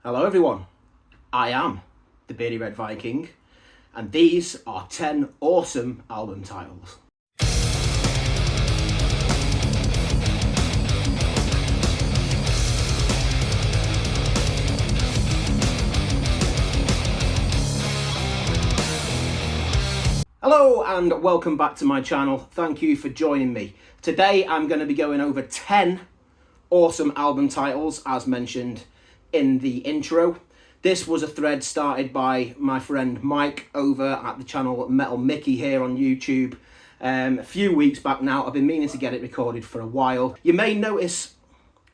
Hello everyone, I am the Beardy Red Viking, and these are 10 awesome album titles. Hello and welcome back to my channel. Thank you for joining me. Today I'm going to be going over 10 awesome album titles as mentioned in the intro. This was a thread started by my friend Mike over at the channel Metal Mickey here on YouTube a few weeks back now. I've been meaning to get it recorded for a while. You may notice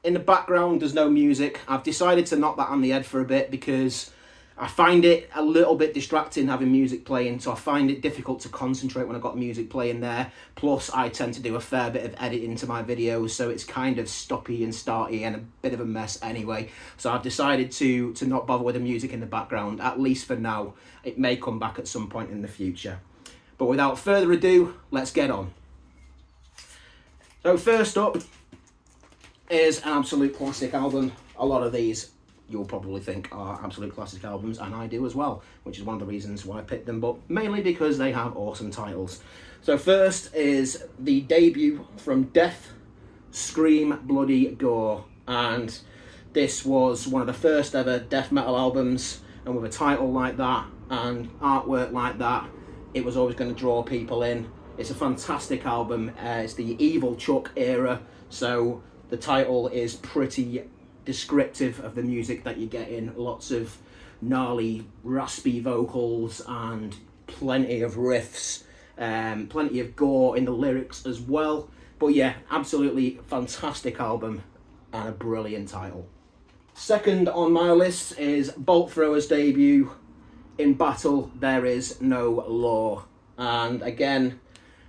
in the background there's no music. I've decided to knock that on the head for a bit because I find it a little bit distracting having music playing, so I find it difficult to concentrate when I've got music playing there. Plus, I tend to do a fair bit of editing to my videos, so it's kind of stoppy and starty and a bit of a mess anyway. So I've decided to not bother with the music in the background, at least for now. It may come back at some point in the future. But without further ado, let's get on. So first up is an absolute classic album. A lot of these you'll probably think are absolute classic albums, and I do as well, which is one of the reasons why I picked them, but mainly because they have awesome titles. So first is the debut from Death, Scream, Bloody Gore, and this was one of the first ever death metal albums, and with a title like that and artwork like that, it was always going to draw people in. It's a fantastic album. It's the Evil Chuck era, so the title is pretty descriptive of the music that you get in. Lots of gnarly, raspy vocals and plenty of riffs, plenty of gore in the lyrics as well. But yeah, absolutely fantastic album and a brilliant title. Second on my list is Bolt Thrower's debut, In Battle There Is No Law. And again,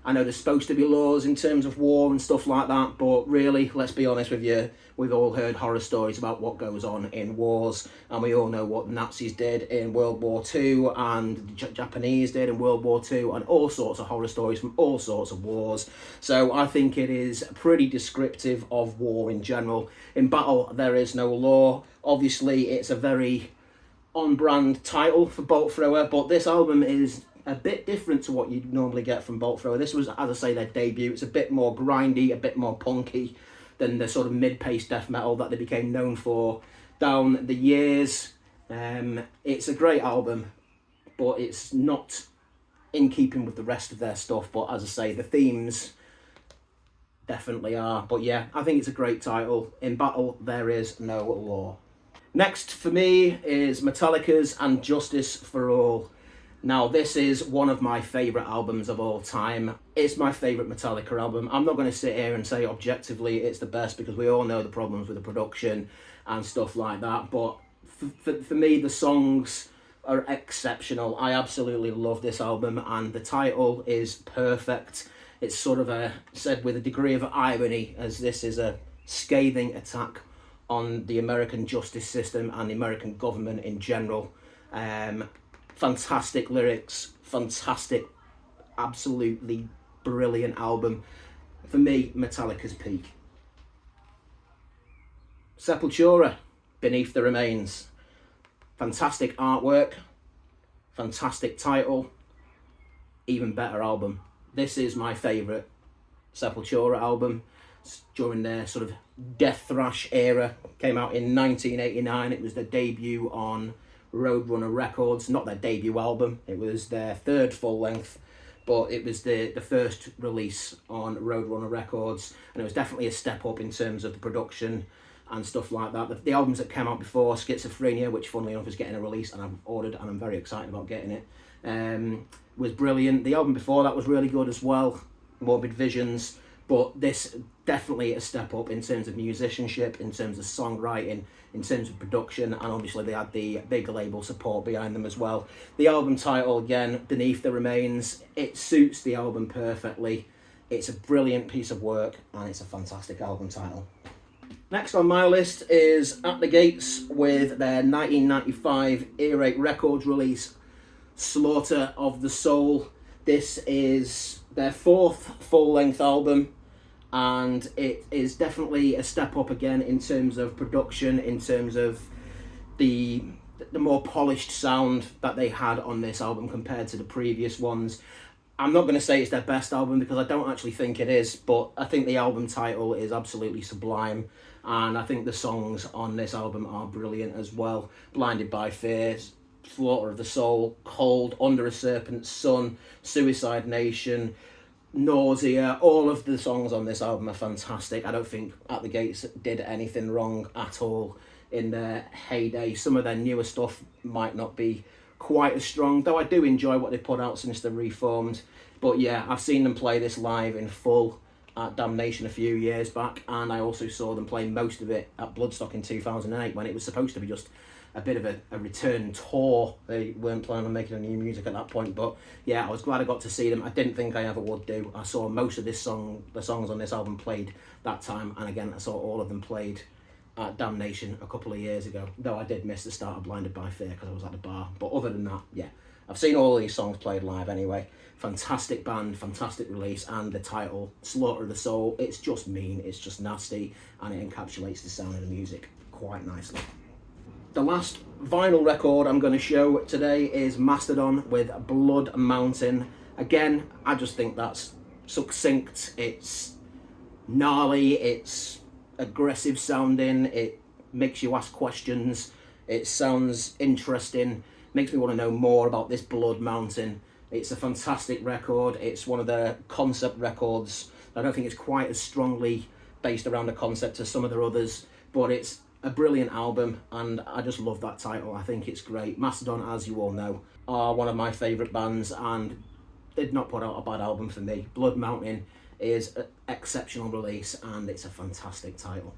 I know there's supposed to be laws in terms of war and stuff like that, but really, let's be honest with you, we've all heard horror stories about what goes on in wars, and we all know what the Nazis did in World War II, and the Japanese did in World War II, and all sorts of horror stories from all sorts of wars. So I think it is pretty descriptive of war in general. In Battle There Is No Law, obviously it's a very on-brand title for Bolt Thrower, but this album is a bit different to what you'd normally get from Bolt Thrower. This was, as I say, their debut. It's a bit more grindy, a bit more punky than the sort of mid-paced death metal that they became known for down the years. It's a great album, but it's not in keeping with the rest of their stuff. But as I say, the themes definitely are. But yeah, I think it's a great title. In Battle There Is No Law. Next for me is Metallica's And Justice for All. Now, this is one of my favourite albums of all time. It's my favourite Metallica album. I'm not going to sit here and say objectively it's the best, because we all know the problems with the production and stuff like that. But for me, the songs are exceptional. I absolutely love this album, and the title is perfect. It's sort of said with a degree of irony, as this is a scathing attack on the American justice system and the American government in general. Fantastic lyrics, fantastic, absolutely brilliant album. For me, Metallica's peak. Sepultura, Beneath the Remains. Fantastic artwork, fantastic title, even better album. This is my favourite Sepultura album. It's during their sort of death thrash era. Came out in 1989. It was their debut on Roadrunner Records. Not their debut album, it was their third full length, but it was the first release on Roadrunner Records, and it was definitely a step up in terms of the production and stuff like that. The albums that came out before, Schizophrenia, which funnily enough is getting a release and I've ordered and I'm very excited about getting it, was brilliant. The album before that was really good as well, Morbid Visions. But this definitely a step up in terms of musicianship, in terms of songwriting, in terms of production, and obviously they had the big label support behind them as well. The album title, again, Beneath the Remains, it suits the album perfectly. It's a brilliant piece of work, and it's a fantastic album title. Next on my list is At the Gates with their 1995 Earache Records release, Slaughter of the Soul. This is their fourth full-length album, and it is definitely a step up again in terms of production, in terms of the more polished sound that they had on this album compared to the previous ones. I'm not going to say it's their best album because I don't actually think it is, but I think the album title is absolutely sublime, and I think the songs on this album are brilliant as well. Blinded by Fear, Slaughter of the Soul, Cold, Under a Serpent's Sun, Suicide Nation, Nausea. All of the songs on this album are fantastic. I don't think At the Gates did anything wrong at all in their heyday. Some of their newer stuff might not be quite as strong, though I do enjoy what they put out since they reformed. But yeah, I've seen them play this live in full at Damnation a few years back, and I also saw them play most of it at Bloodstock in 2008 when it was supposed to be just a bit of a return tour. They weren't planning on making any new music at that point, but yeah, I was glad I got to see them. I didn't think I ever would do. I saw most of the songs on this album played that time, and again I saw all of them played at Damnation a couple of years ago, though I did miss the start of Blinded by Fear because I was at the bar. But other than that, yeah, I've seen all these songs played live anyway. Fantastic band, fantastic release, and the title, Slaughter of the Soul, it's just mean, it's just nasty, and it encapsulates the sound of the music quite nicely. The last vinyl record I'm going to show today is Mastodon with Blood Mountain. Again, I just think that's succinct, it's gnarly, it's aggressive sounding, it makes you ask questions, it sounds interesting, makes me want to know more about this Blood Mountain. It's a fantastic record. It's one of their concept records. I don't think it's quite as strongly based around the concept as some of their others, but it's a brilliant album, and I just love that title. I think it's great. Mastodon, as you all know, are one of my favourite bands, and did not put out a bad album for me. Blood Mountain is an exceptional release, and it's a fantastic title.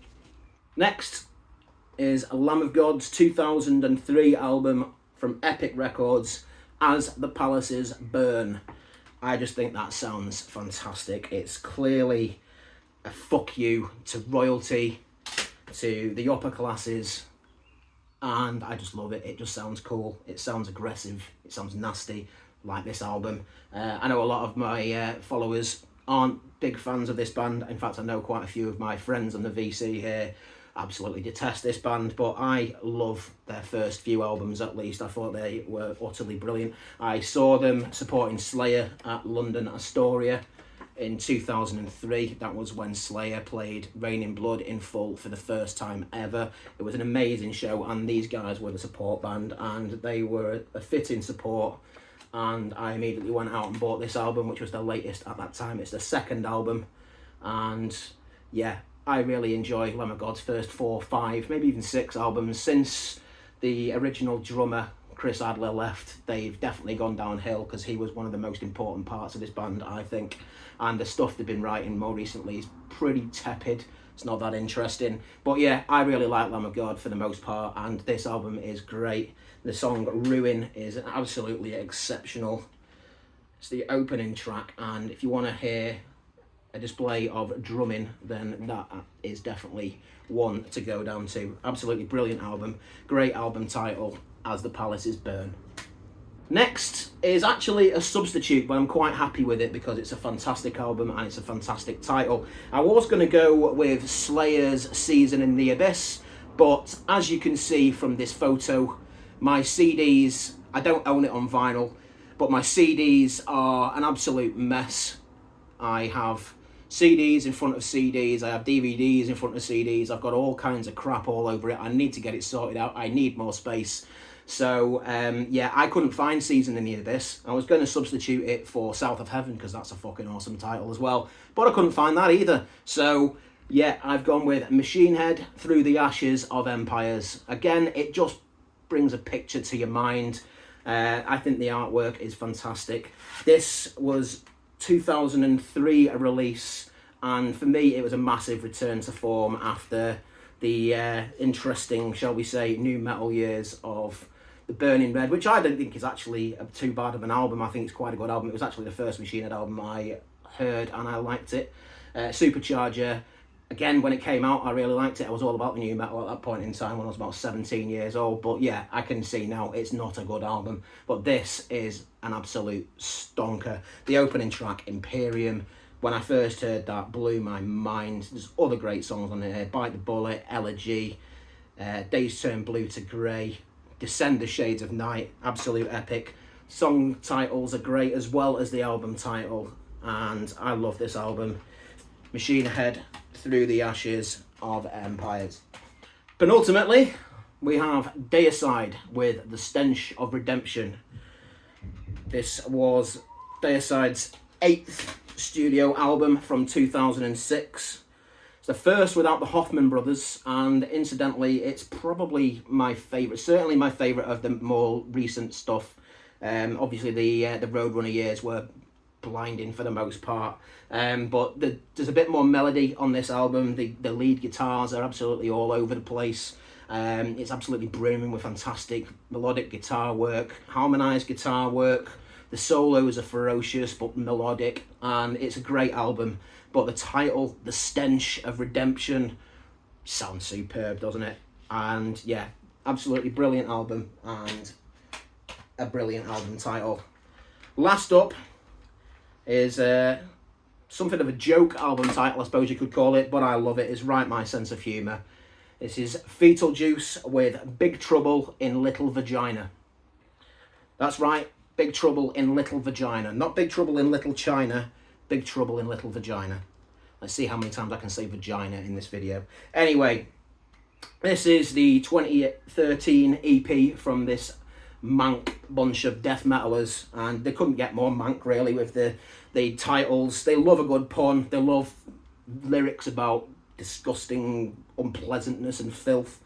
Next is Lamb of God's 2003 album from Epic Records, As the Palaces Burn. I just think that sounds fantastic. It's clearly a fuck you to royalty, to the upper classes, and I just love it. It just sounds cool, it sounds aggressive, it sounds nasty, like this album. I know a lot of my followers aren't big fans of this band. In fact, I know quite a few of my friends on the VC here absolutely detest this band, but I love their first few albums at least. I thought they were utterly brilliant. I saw them supporting Slayer at London Astoria in 2003. That was when Slayer played Rain in Blood in full for the first time ever. It was an amazing show, and these guys were the support band, and they were a fitting support. And I immediately went out and bought this album, which was the latest at that time. It's the second album, and yeah, I really enjoy Lamb of God's first 4, 5, maybe even 6 albums. Since the original drummer Chris Adler left, they've definitely gone downhill, because he was one of the most important parts of this band, I think. And the stuff they've been writing more recently is pretty tepid. It's not that interesting. But yeah, I really like Lamb of God for the most part, and this album is great. The song Ruin is absolutely exceptional. It's the opening track, and if you want to hear a display of drumming, then that is definitely one to go down to. Absolutely brilliant album. Great album title, As the Palaces Burn. Next is actually a substitute, but I'm quite happy with it because it's a fantastic album and it's a fantastic title. I was going to go with Slayer's Season in the Abyss, but as you can see from this photo, my CDs, I don't own it on vinyl, but my CDs are an absolute mess. I have CDs in front of CDs, I have DVDs in front of CDs, I've got all kinds of crap all over it. I need to get it sorted out, I need more space. So yeah, I couldn't find Season in the Abyss. I was going to substitute it for South of Heaven, because that's a fucking awesome title as well, but I couldn't find that either. So yeah, I've gone with Machine Head, Through the Ashes of Empires. Again, it just brings a picture to your mind. I think the artwork is fantastic. This was 2003 release, and for me it was a massive return to form after the interesting, shall we say, new metal years of the Burning Red, which I don't think is actually too bad of an album. I think it's quite a good album. It was actually the first Machine Head album I heard, and I liked it. Supercharger, again, when it came out, I really liked it. I was all about the new metal at that point in time when I was about 17 years old. But yeah, I can see now it's not a good album. But this is an absolute stonker. The opening track, Imperium, when I first heard that, blew my mind. There's other great songs on here. Bite the Bullet, Elegy, Days Turn Blue to Grey, Descend the Shades of Night, absolute epic. Song titles are great as well as the album title, and I love this album. Machine Head, Through the Ashes of Empires. Penultimately, we have Deicide with The Stench of Redemption. This was Deicide's 8th studio album from 2006. It's the first without the Hoffman brothers, and incidentally, it's probably my favourite, certainly my favourite of the more recent stuff. Obviously, the Roadrunner years were blinding for the most part, but there's a bit more melody on this album. The lead guitars are absolutely all over the place. It's absolutely brimming with fantastic melodic guitar work, harmonised guitar work. The solos are ferocious but melodic, and it's a great album. But the title, The Stench of Redemption, sounds superb, doesn't it? And yeah, absolutely brilliant album, and a brilliant album title. Last up is something of a joke album title, I suppose you could call it, but I love it. It's right my sense of humour. This is Fetal Juice with Big Trouble in Little Vagina. That's right, Big Trouble in Little Vagina. Not Big Trouble in Little China, Big Trouble in Little Vagina. Let's see how many times I can say vagina in this video. Anyway, this is the 2013 EP from this mank bunch of death metalers, and they couldn't get more mank really with the titles. They love a good pun, they love lyrics about disgusting unpleasantness and filth.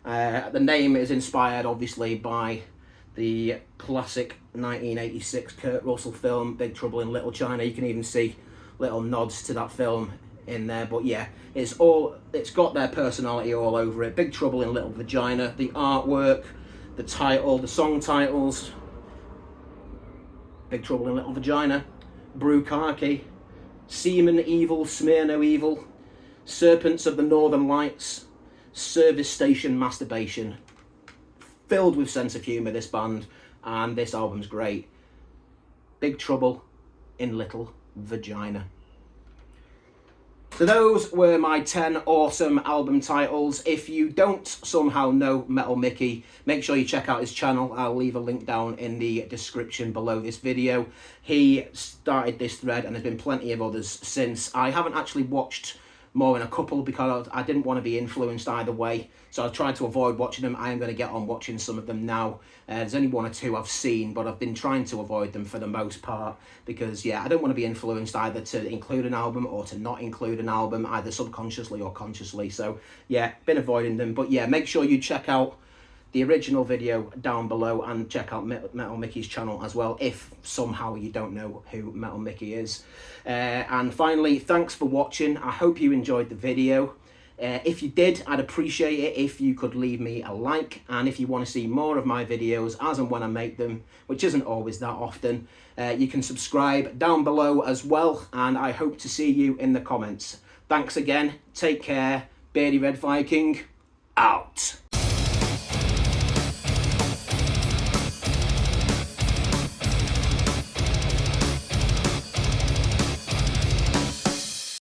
The name is inspired obviously by the classic 1986 Kurt Russell film Big Trouble in Little China. You can even see little nods to that film in there, but yeah, it's got their personality all over it. Big Trouble in Little Vagina, the artwork, the title, the song titles. Big Trouble in Little Vagina, Bukkake, Seaman Evil, Smear No Evil, Serpents of the Northern Lights, Service Station Masturbation. Filled with sense of humour, this band, and this album's great. Big Trouble in Little Vagina. So those were my 10 awesome album titles. If you don't somehow know Metal Mickey, make sure you check out his channel. I'll leave a link down in the description below this video. He started this thread and there's been plenty of others since. I haven't actually watched more than a couple because I didn't want to be influenced either way, so I tried to avoid watching them. I am going to get on watching some of them now. There's only one or two I've seen, but I've been trying to avoid them for the most part because yeah, I don't want to be influenced either to include an album or to not include an album, either subconsciously or consciously. So yeah, been avoiding them. But yeah, make sure you check out the original video down below and check out Metal Mickey's channel as well if somehow you don't know who Metal Mickey is. And finally, thanks for watching. I hope you enjoyed the video. If you did, I'd appreciate it if you could leave me a like, and if you want to see more of my videos as and when I make them, which isn't always that often, you can subscribe down below as well, and I hope to see you in the comments. Thanks again, take care, Beardy Red Viking, out.